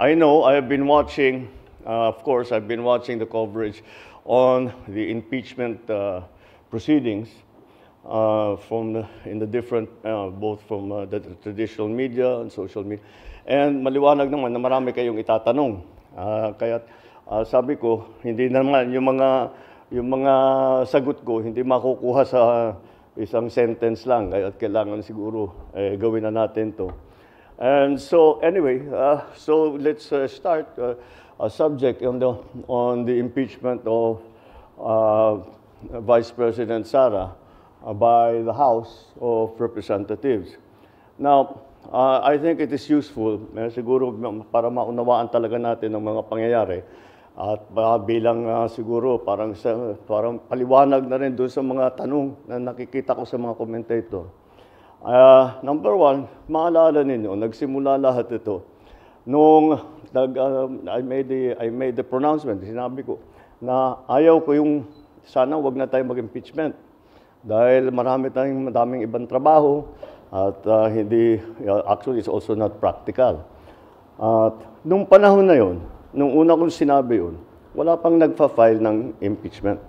I know I have been watching, of course, I've been watching the coverage on the impeachment proceedings in the different, both from the traditional media and social media. And maliwanag naman na marami kayong itatanong. Kaya sabi ko, hindi naman yung mga sagot ko hindi makukuha sa isang sentence lang. Kaya kailangan siguro gawin na natin to. And so anyway, so let's start a subject on the impeachment of Vice President Sara by the House of Representatives. Now, I think it is useful, siguro para maunawaan talaga natin ang mga pangyayari at bilang siguro parang paliwanag na rin doon sa mga tanong na nakikita ko sa mga commentator. Number one, maalala ninyo, nagsimula lahat ito nung I made the pronouncement, sinabi ko na ayaw ko yung sana wag na tayo mag-impeachment dahil madaming ibang trabaho at actually it's also not practical. At nung panahon na yon, nung una kong sinabi yun, wala pang nagfa-file ng impeachment.